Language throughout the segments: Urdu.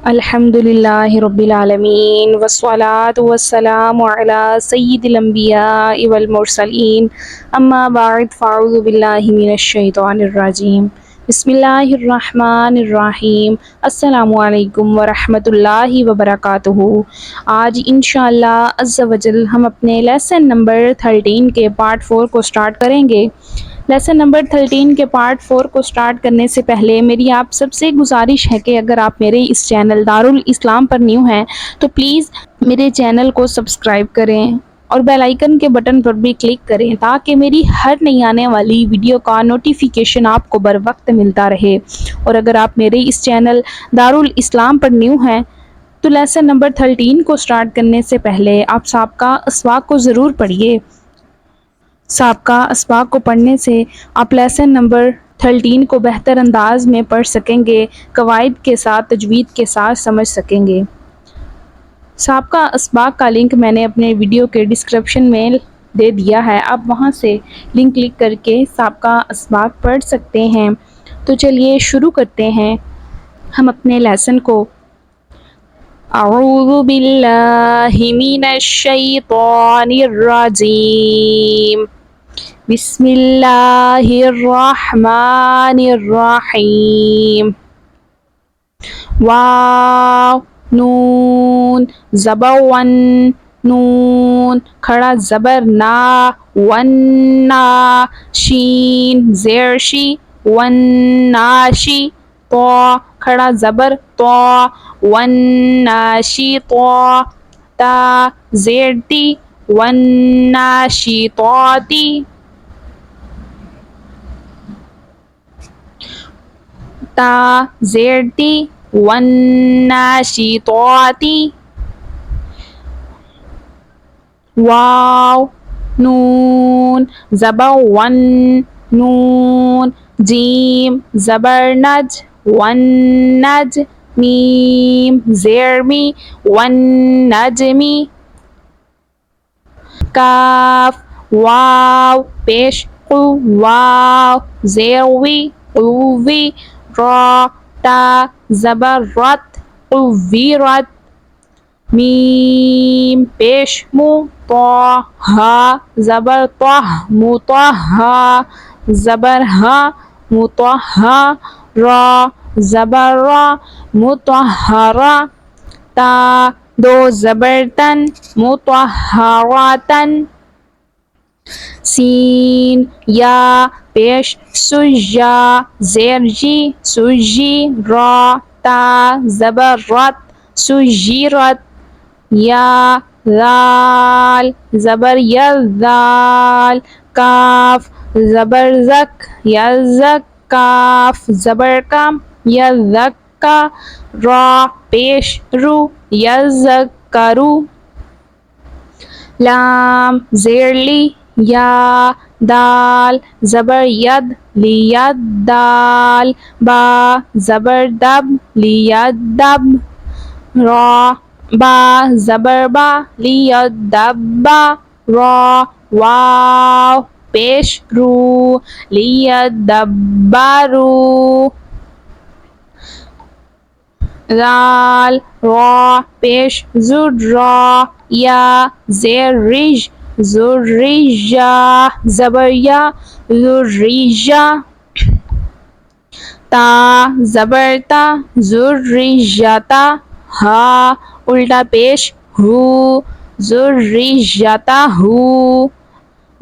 الحمد للہ رب العالمین والصلاة والسلام علی سید الانبیاء والمرسلین اما بعد فاعوذ باللہ من الشیطان الرجیم بسم اللہ الرحمن الرحیم السلام علیکم ورحمۃ اللہ وبرکاتہ۔ آج انشاءاللہ عز وجل ہم اپنے لیسن نمبر 13 کے پارٹ 4 کو سٹارٹ کریں گے۔ لیسن نمبر 13 کے پارٹ 4 کو سٹارٹ کرنے سے پہلے میری آپ سب سے گزارش ہے کہ اگر آپ میرے اس چینل دارالاسلام پر نیو ہیں تو پلیز میرے چینل کو سبسکرائب کریں اور بیل آئیکن کے بٹن پر بھی کلک کریں تاکہ میری ہر نئی آنے والی ویڈیو کا نوٹیفیکیشن آپ کو بر وقت ملتا رہے۔ اور اگر آپ میرے اس چینل دارالاسلام پر نیو ہیں تو لیسن نمبر 13 کو سٹارٹ کرنے سے پہلے آپ سابقہ اسواق کو ضرور پڑھیے۔ سابقہ اسباق کو پڑھنے سے آپ لیسن نمبر 13 کو بہتر انداز میں پڑھ سکیں گے، قواعد کے ساتھ تجوید کے ساتھ سمجھ سکیں گے۔ سابقہ اسباق کا لنک میں نے اپنے ویڈیو کے ڈسکرپشن میں دے دیا ہے، آپ وہاں سے لنک کلک کر کے سابقہ اسباق پڑھ سکتے ہیں۔ تو چلیے شروع کرتے ہیں ہم اپنے لیسن کو۔ اعوذ باللہ من الشیطان الرجیم، بسم اللہ الرحمن الرحیم۔ واو نون زبر ون، نون کھڑا زبر نا، نا شین زیر شی، ناشی، تو کھڑا زبر تو، ناشی تو، تا زیر تی، ناشی توتی، تا زیر تی، ناشطاتی۔ واو نون زبر ون، نون جیم زبر نج، نج میم زیر می، نجمی۔ کاف واو پیش قو، واو زیر وی، قوی، را تا زبر رت، قویرت۔ میم پیش مو، تو ہا زبر طہ، مطہا، زبر ہا مطہا، را زبر را، مطہرا۔ تا دو زبر تن، مطہراتن۔ سین یا پیش سجا زیر جی، سجی، را تا زبر رت، سجیرت۔ یا ذال زبر یذال، کاف زبر زک، یزک، کاف زبر کم، یزکا، را پیش رو، یزکرو۔ لام زیر لی، یا دال زبر ید، لید دال، با زبر دب، لیدب، را با زبر با، لیدبا، را واو پیش رو، لیدبرو۔ ذال را پیش زر، را یا زیر رج، زرجا زبر یا، زرجا۔ تا زبر تا، زرجتا، ہا الٹا پیش ہو، زرجتا ہو۔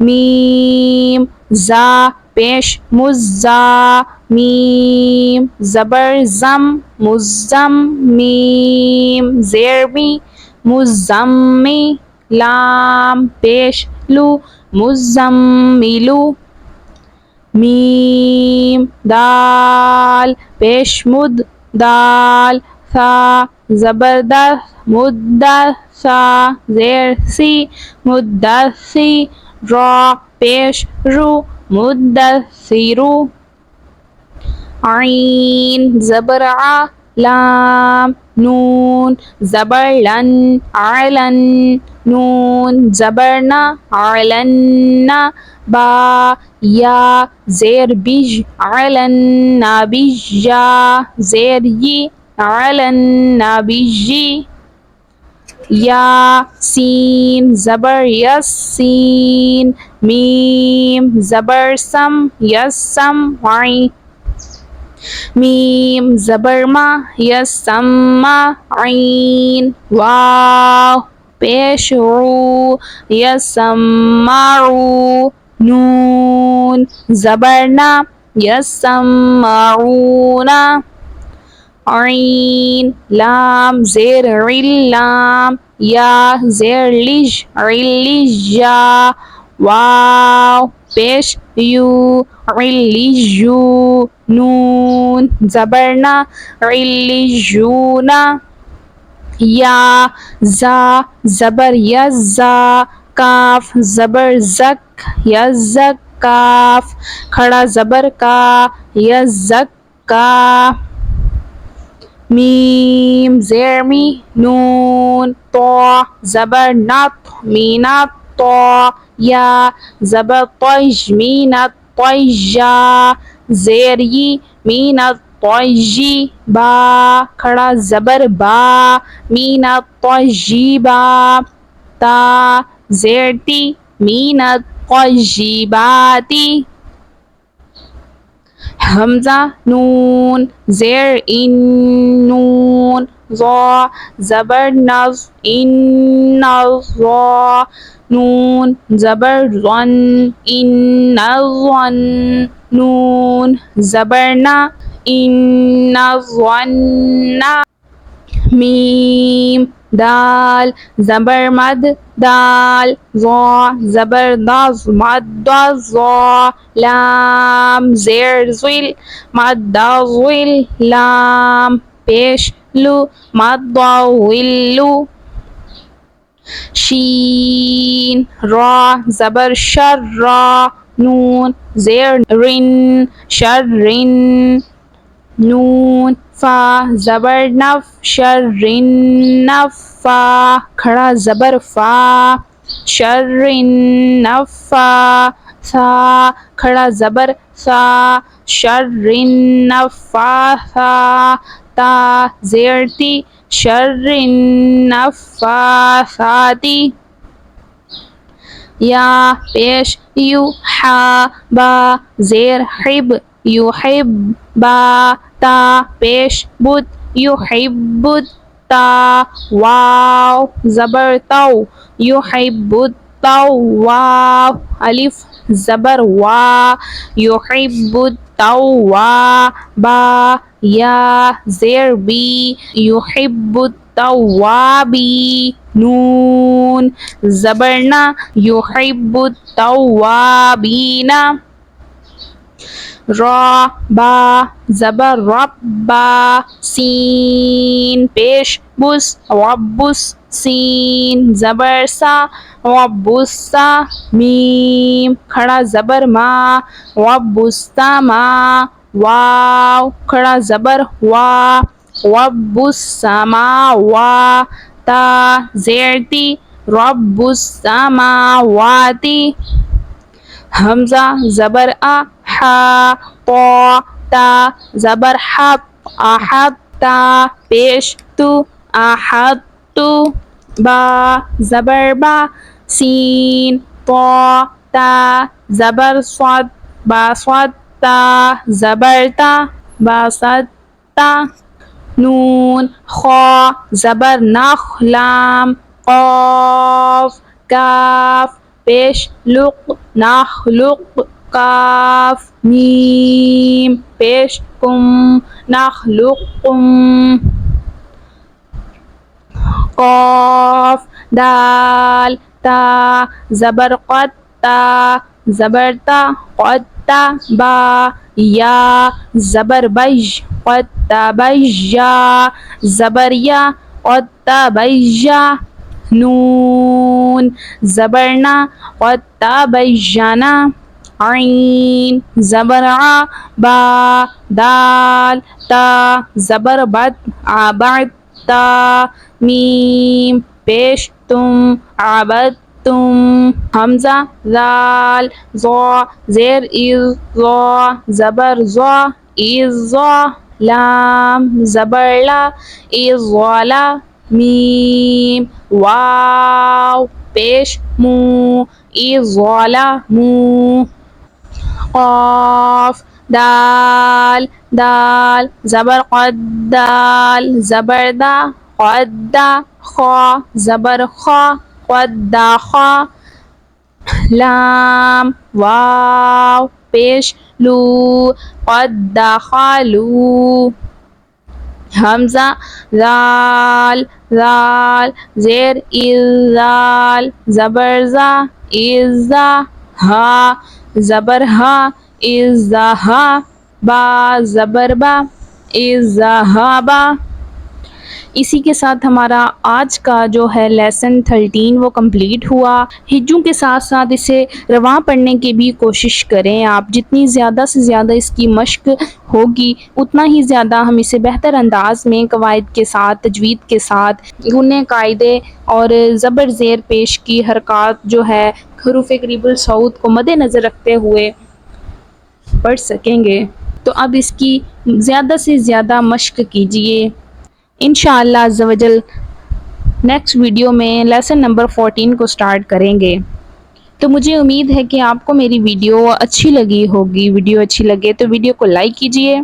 میم زا پیش مزا، میم زبر زم، مزم، میم زیر می، مزمی۔ لام پیش لو، مزملو۔ میم دال پیش مد، دال ثا زبردست، مدثا زیر سی، مدثی۔ را پیش رو، مدثرو۔ عین زبر ع، لام نون زبر لن، علن، نون زبر نا، علنا، با یا زیر بج، علنا بجا، زیر یی، على النبي. یا سین زبر یس سین، میم زبر سم یس سم عین، میم زبر ما یس سم ما عین، واو پیش رو یس سم معو، نون زبر نا یس سم معونا، عین لام زیر علام، یا زیر لج علجا، واو پیش یو علیجو، نون زبرنا علیجونا، یا زا زبر یزا، کاف زبر زک یزک کاف، کھڑا زبر کا یزک کا، میم زیر می نون، تو زبر نط مینت تو، یا زبر طیج مینت طیجا، زیر ی مینت طیجی، با کھڑا زبر با مینت طیجیبا، تا زیر تی مینت طیجیباتی، حمزہ نون زیر ان نون، ظا زبر نظ ان ظا، نون زبر ظن ان ظن، نون زبر نا ان ظن، میم دال زبر مد دال، ظا زبر ض مد ظا، لام زیر ظل مد ظل لام، پیش لو مد ولو، شین را زبر شر را، نون زیر رن شرن، نون فا زبر نف شرن نفا، کھڑا زبر فا شرن نفا، ثا کھڑا زبر ثا شرن نفا ثا، تا زیر تی شرن نفا ثاتی، یا پیش یو حا با زیر حب یحب با، تا پیش بود یحب تا، واو زبر تو یحب تو واو، الف زبر وا یحب التوا با، یا زیر بی یحب التوابی، نون زبرنا یحب التوابین، را با زبر رب با، سین پیش بس ربس سین زبر سا ربسا، میم کھڑا زبر ما ربسما، واو کھڑا زبر وا رب السماوا، تا زیر تی رب السماواتی، حمزہ زبر ا حا، طا تا زبر حب احبتا، پیش تو احدتو، با زبر با سین طا تا زبر صد با صد تا زبر تا با صد تا، نون خا زبر نخ لام، قاف کاف پیش لق نخلق کاف، میم پیش کم نخلقکم، قاف دال تا زبر قد تا زبر تا قد تا با، یا زبر بج قد تبجا زبر یا قد تبجا، نون زبرنا قد تبجنا، عین زبر ع با، دال تا زبر بد عبدتا، میم پیش تم عبدتم، حمزہ ذال ظا زیر از ظا زبر ظا از ظا، لام زبر لا اضوالا میم واو پیش مو اضوالا مو قاف دال دال زبر قد دال زبر دا قد دا خا زبر خا قد دا خا لام واو پیش لو قد دخلوا حمزہ ذال ذال زیر ازال زبر زا ازا ہا زبر ہا ازا با زبر با ازا با۔ اسی کے ساتھ ہمارا آج کا جو ہے لیسن 13 وہ کمپلیٹ ہوا۔ ہجوں کے ساتھ ساتھ اسے رواں پڑھنے کی بھی کوشش کریں آپ، جتنی زیادہ سے زیادہ اس کی مشق ہوگی اتنا ہی زیادہ ہم اسے بہتر انداز میں قواعد کے ساتھ تجوید کے ساتھ گنے قاعدے اور زبر زیر پیش کی حرکات جو ہے حروف قریب الصوت کو مد نظر رکھتے ہوئے پڑھ سکیں گے۔ تو اب اس کی زیادہ سے زیادہ مشق کیجئے۔ انشاءاللہ عز و جل نیکسٹ ویڈیو میں لیسن نمبر 14 کو سٹارٹ کریں گے۔ تو مجھے امید ہے کہ آپ کو میری ویڈیو اچھی لگی ہوگی۔ ویڈیو اچھی لگے تو ویڈیو کو لائک کیجئے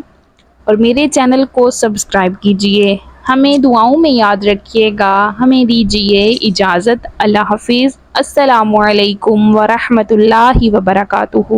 اور میرے چینل کو سبسکرائب کیجئے۔ ہمیں دعاؤں میں یاد رکھیے گا۔ ہمیں دیجئے اجازت۔ اللہ حافظ۔ السلام علیکم ورحمۃ اللہ وبرکاتہ۔